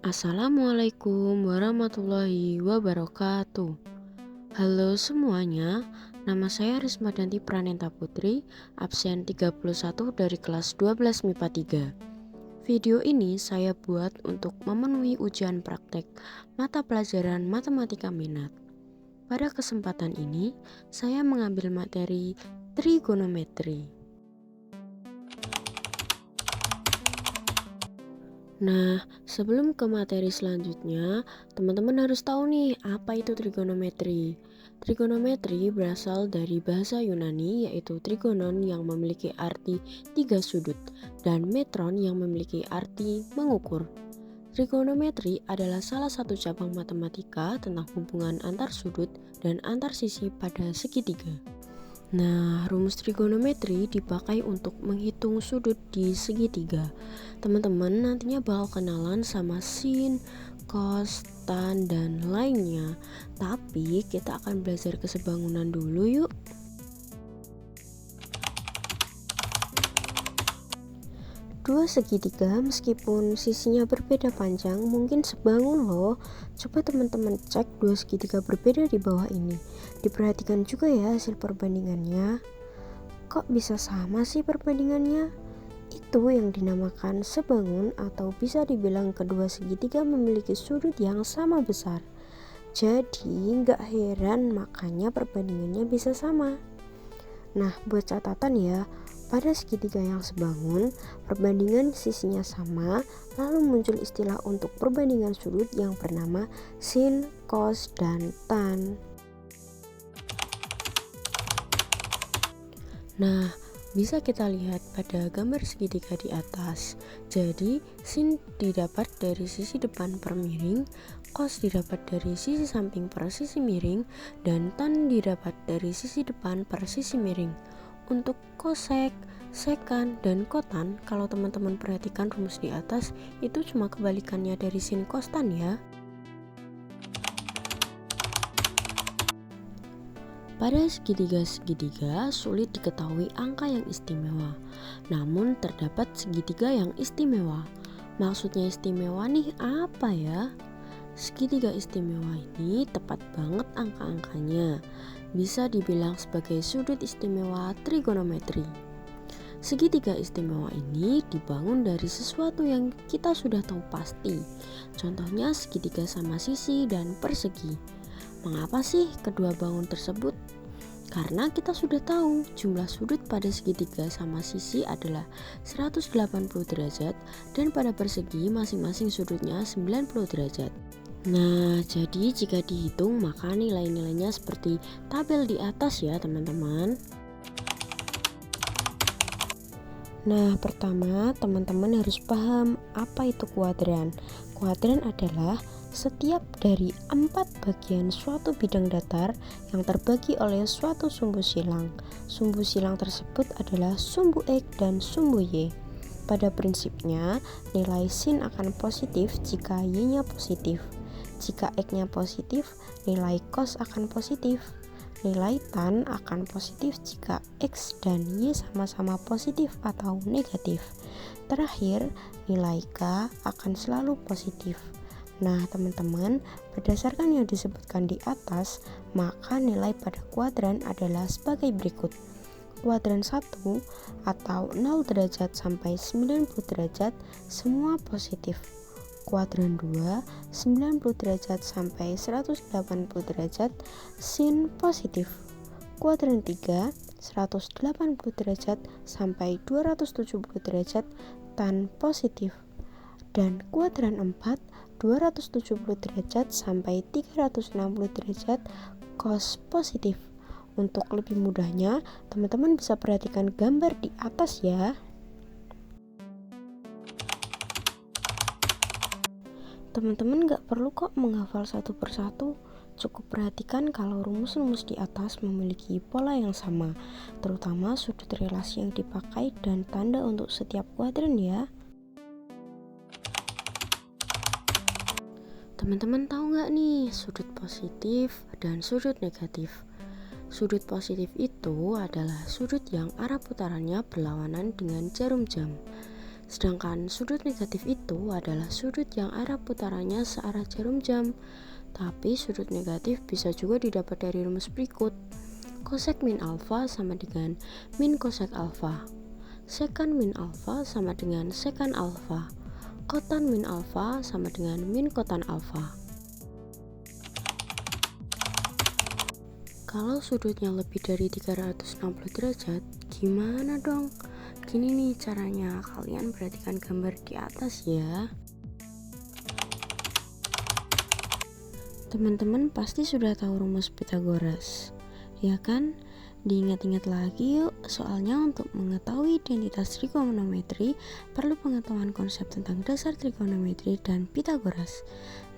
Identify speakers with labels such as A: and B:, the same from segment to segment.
A: Assalamualaikum warahmatullahi wabarakatuh. Halo semuanya, nama saya Rismadanti Pranenta Putri, absen 31 dari kelas 12 MIPA 3. Video ini saya buat untuk memenuhi ujian praktek mata pelajaran matematika minat. Pada kesempatan ini, saya mengambil materi trigonometri. Nah, sebelum ke materi selanjutnya, teman-teman harus tahu nih apa itu trigonometri. Trigonometri berasal dari bahasa Yunani yaitu trigonon yang memiliki arti tiga sudut dan metron yang memiliki arti mengukur. Trigonometri adalah salah satu cabang matematika tentang hubungan antar sudut dan antar sisi pada segitiga. Nah, rumus trigonometri dipakai untuk menghitung sudut di segitiga. Teman-teman nantinya bakal kenalan sama sin, cos, tan, dan lainnya. Tapi kita akan belajar kesebangunan dulu yuk. Dua segitiga meskipun sisinya berbeda panjang mungkin sebangun loh. Coba teman-teman cek dua segitiga berbeda di bawah ini. Diperhatikan juga ya hasil perbandingannya. Kok bisa sama sih perbandingannya? Itu yang dinamakan sebangun atau bisa dibilang kedua segitiga memiliki sudut yang sama besar. Jadi nggak heran makanya perbandingannya bisa sama. Nah, buat catatan ya, pada segitiga yang sebangun, perbandingan sisinya sama, lalu muncul istilah untuk perbandingan sudut yang bernama sin, cos, dan tan. Nah, bisa kita lihat pada gambar segitiga di atas. Jadi, sin didapat dari sisi depan per miring, cos didapat dari sisi samping per sisi miring, dan tan didapat dari sisi depan per sisi miring. Untuk kosek, sekan, dan kotan, kalau teman-teman perhatikan rumus di atas, itu cuma kebalikannya dari sin cos tan ya. Pada segitiga-segitiga sulit diketahui angka yang istimewa, namun terdapat segitiga yang istimewa. Maksudnya istimewa nih apa ya? Segitiga istimewa ini tepat banget angka-angkanya, bisa dibilang sebagai sudut istimewa trigonometri. Segitiga istimewa ini dibangun dari sesuatu yang kita sudah tahu pasti, contohnya segitiga sama sisi dan persegi. Mengapa sih kedua bangun tersebut? Karena kita sudah tahu jumlah sudut pada segitiga sama sisi adalah 180 derajat dan pada persegi masing-masing sudutnya 90 derajat. Nah, jadi jika dihitung maka nilai-nilainya seperti tabel di atas ya teman-teman. Nah, pertama teman-teman harus paham apa itu kuadran. Kuadran adalah setiap dari 4 bagian suatu bidang datar yang terbagi oleh suatu sumbu silang. Sumbu silang tersebut adalah sumbu X dan sumbu Y. Pada prinsipnya, nilai sin akan positif jika Y-nya positif. Jika X-nya positif, nilai cos akan positif. Nilai tan akan positif jika X dan Y sama-sama positif atau negatif. Terakhir, nilai K akan selalu positif. Nah teman-teman, berdasarkan yang disebutkan di atas, maka nilai pada kuadran adalah sebagai berikut. Kuadran 1 atau 0 derajat sampai 90 derajat semua positif. Kuadran 2 90 derajat sampai 180 derajat sin positif. Kuadran 3 180 derajat sampai 270 derajat tan positif. Dan kuadran 4 270 derajat sampai 360 derajat cos positif. Untuk lebih mudahnya, teman-teman bisa perhatikan gambar di atas ya. Teman-teman gak perlu kok menghafal satu persatu, cukup perhatikan kalau rumus-rumus di atas memiliki pola yang sama, terutama sudut relasi yang dipakai dan tanda untuk setiap kuadran ya. Teman-teman tahu nggak nih sudut positif dan sudut negatif? Sudut positif itu adalah sudut yang arah putarannya berlawanan dengan jarum jam. Sedangkan sudut negatif itu adalah sudut yang arah putarannya searah jarum jam. Tapi sudut negatif bisa juga didapat dari rumus berikut. Kosek min alfa sama dengan min kosek alfa. Sekan min alfa sama dengan sekan alfa. Kotan min alfa sama dengan min kotan alfa. Kalau sudutnya lebih dari 360 derajat, gimana dong? Gini nih caranya, kalian perhatikan gambar di atas ya. Teman-teman pasti sudah tahu rumus Pythagoras, ya kan? Diingat-ingat lagi yuk, soalnya untuk mengetahui identitas trigonometri perlu pengetahuan konsep tentang dasar trigonometri dan Pythagoras.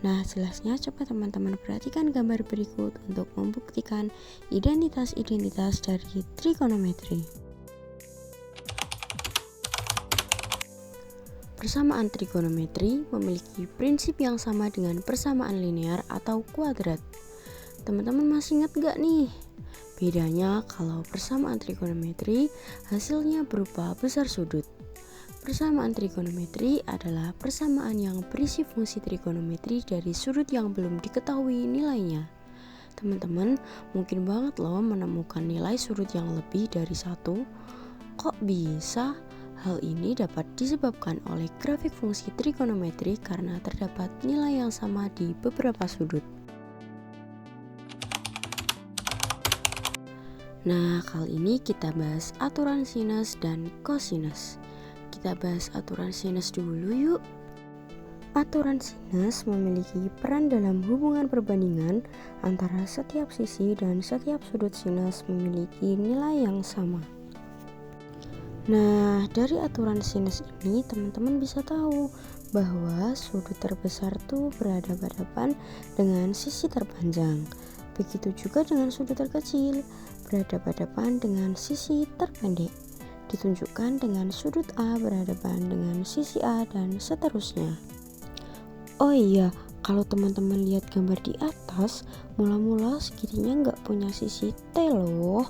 A: Nah, jelasnya coba teman-teman perhatikan gambar berikut untuk membuktikan identitas-identitas dari trigonometri. Persamaan trigonometri memiliki prinsip yang sama dengan persamaan linear atau kuadrat. Teman-teman masih ingat gak nih? Bedanya kalau persamaan trigonometri hasilnya berupa besar sudut. Persamaan trigonometri adalah persamaan yang berisi fungsi trigonometri dari sudut yang belum diketahui nilainya. Teman-teman mungkin banget loh menemukan nilai sudut yang lebih dari satu. Kok bisa? Hal ini dapat disebabkan oleh grafik fungsi trigonometri karena terdapat nilai yang sama di beberapa sudut. Nah, kali ini kita bahas aturan sinus dan kosinus. Kita bahas aturan sinus dulu yuk. Aturan sinus memiliki peran dalam hubungan perbandingan antara setiap sisi dan setiap sudut sinus memiliki nilai yang sama. Nah, dari aturan sinus ini teman-teman bisa tahu bahwa sudut terbesar tuh berhadapan-hadapan dengan sisi terpanjang. Begitu juga dengan sudut terkecil berhadapan-hadapan dengan sisi terpendek. Ditunjukkan dengan sudut A berhadapan dengan sisi A dan seterusnya. Oh iya, kalau teman-teman lihat gambar di atas, mula-mula segitinya nggak punya sisi T loh.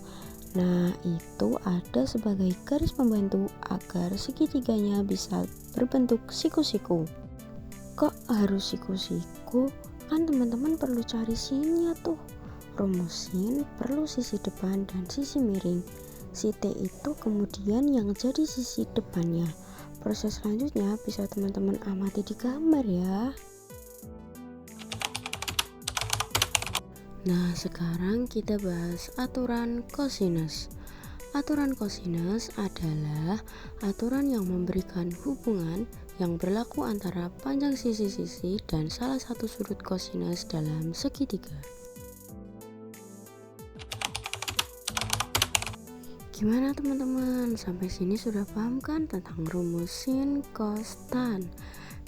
A: Nah, itu ada sebagai garis pembantu agar segitiganya bisa berbentuk siku-siku. Kok harus siku-siku? Kan teman-teman perlu cari sinnya tuh. Rumus sin perlu sisi depan dan sisi miring. Si T itu kemudian yang jadi sisi depannya. Proses selanjutnya bisa teman-teman amati di gambar ya. Nah, sekarang kita bahas aturan kosinus. Aturan kosinus adalah aturan yang memberikan hubungan yang berlaku antara panjang sisi-sisi dan salah satu sudut kosinus dalam segitiga. Gimana teman-teman? Sampai sini sudah paham kan tentang rumus sin, cos, tan?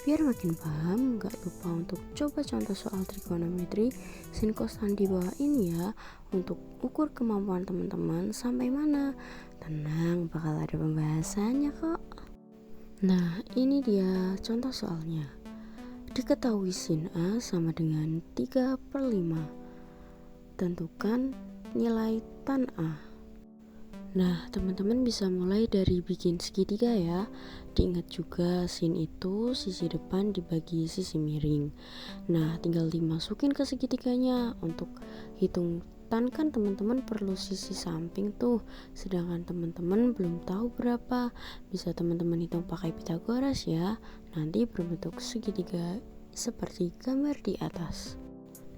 A: Biar makin paham, gak lupa untuk coba contoh soal trigonometri sin, cos, tan di bawah ini ya, untuk ukur kemampuan teman-teman sampai mana. Tenang, bakal ada pembahasannya kok. Nah, ini dia contoh soalnya. Diketahui sin A sama dengan 3/5. Tentukan nilai tan A. Nah, teman-teman bisa mulai dari bikin segitiga ya. Diingat juga sin itu sisi depan dibagi sisi miring. Nah, tinggal dimasukin ke segitiganya. Untuk hitung tan kan teman-teman perlu sisi samping tuh. Sedangkan teman-teman belum tahu berapa. Bisa teman-teman hitung pakai Pythagoras ya. Nanti berbentuk segitiga seperti gambar di atas.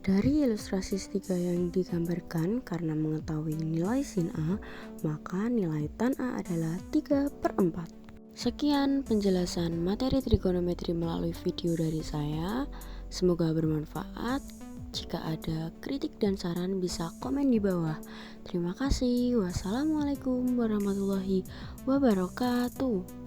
A: Dari ilustrasi segitiga yang digambarkan, karena mengetahui nilai sin A, maka nilai tan A adalah 3/4. Sekian penjelasan materi trigonometri melalui video dari saya. Semoga bermanfaat. Jika ada kritik dan saran bisa komen di bawah. Terima kasih. Wassalamualaikum warahmatullahi wabarakatuh.